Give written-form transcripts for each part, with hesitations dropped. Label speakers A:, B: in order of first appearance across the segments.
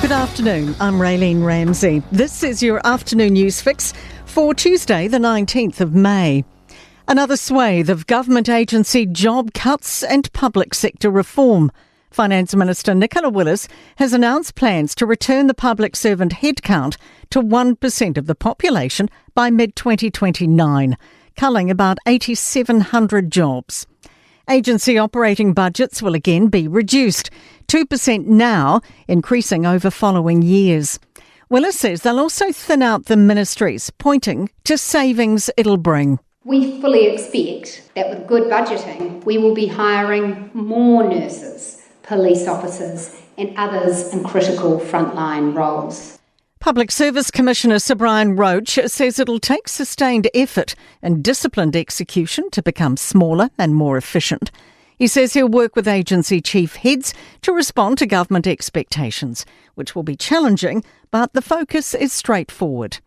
A: Good afternoon, I'm Raylene Ramsey. This is your afternoon news fix for Tuesday the 19th of May. Another swathe of government agency job cuts and public sector reform. Finance Minister Nicola Willis has announced plans to return the public servant headcount to 1% of the population by mid-2029, culling about 8,700 jobs. Agency operating budgets will again be reduced, 2% now, increasing over following years. Willis says they'll also thin out the ministries, pointing to savings it'll bring.
B: We fully expect that with good budgeting, we will be hiring more nurses, police officers and others in critical frontline roles.
A: Public Service Commissioner Sir Brian Roach says it'll take sustained effort and disciplined execution to become smaller and more efficient. He says he'll work with agency chief heads to respond to government expectations, which will be challenging, but the focus is straightforward.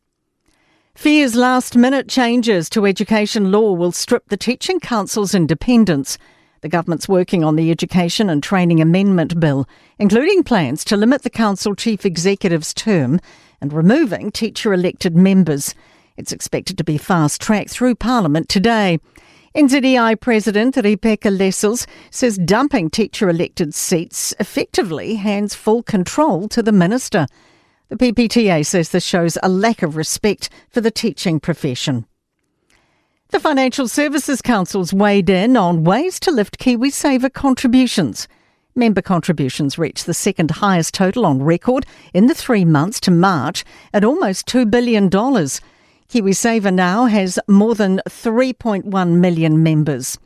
A: Fears last-minute changes to education law will strip the Teaching Council's independence. The government's working on the Education and Training Amendment Bill, including plans to limit the council chief executive's term and removing teacher-elected members. It's expected to be fast-tracked through Parliament today. NZEI President Rebecca Lessels says dumping teacher-elected seats effectively hands full control to the minister. The PPTA says this shows a lack of respect for the teaching profession. The Financial Services Council's weighed in on ways to lift KiwiSaver contributions. Member contributions reached the second highest total on record in the 3 months to March at almost $2 billion. KiwiSaver now has more than 3.1 million members.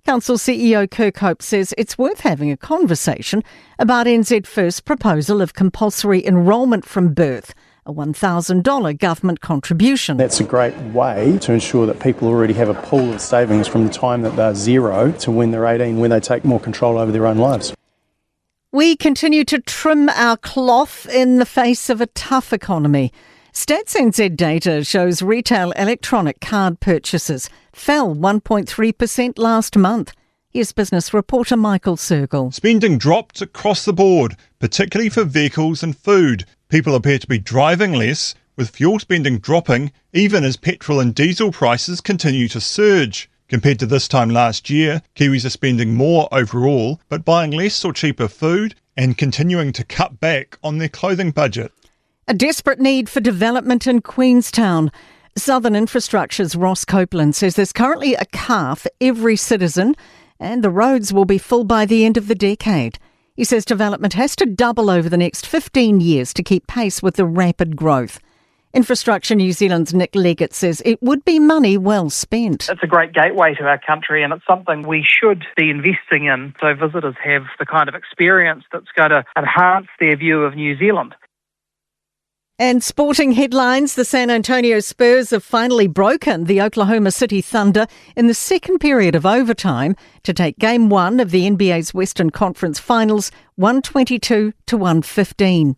A: Council CEO Kirk Hope says it's worth having a conversation about NZ First's proposal of compulsory enrolment from birth, a $1,000 government contribution.
C: That's a great way to ensure that people already have a pool of savings from the time that they're 0 to when they're 18, when they take more control over their own lives.
A: We continue to trim our cloth in the face of a tough economy. Stats NZ data shows retail electronic card purchases fell 1.3% last month. Here's business reporter Michael Sergel.
D: Spending dropped across the board, particularly for vehicles and food. People appear to be driving less, with fuel spending dropping even as petrol and diesel prices continue to surge. Compared to this time last year, Kiwis are spending more overall, but buying less or cheaper food and continuing to cut back on their clothing budget.
A: A desperate need for development in Queenstown. Southern Infrastructure's Ross Copeland says there's currently a car for every citizen and the roads will be full by the end of the decade. He says development has to double over the next 15 years to keep pace with the rapid growth. Infrastructure New Zealand's Nick Leggett says it would be money well spent.
E: It's a great gateway to our country and it's something we should be investing in so visitors have the kind of experience that's going to enhance their view of New Zealand.
A: And sporting headlines, the San Antonio Spurs have finally broken the Oklahoma City Thunder in the second period of overtime to take Game 1 of the NBA's Western Conference Finals 122-115.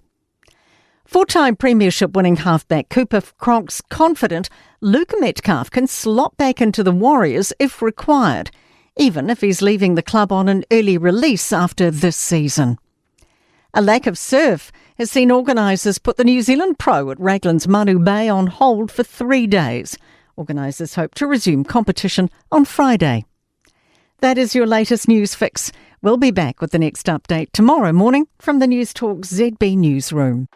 A: Four-time premiership winning halfback Cooper Cronk's confident Luke Metcalf can slot back into the Warriors if required, even if he's leaving the club on an early release after this season. A lack of surf has seen organisers put the New Zealand Pro at Raglan's Manu Bay on hold for 3 days. Organisers hope to resume competition on Friday. That is your latest news fix. We'll be back with the next update tomorrow morning from the Newstalk ZB newsroom.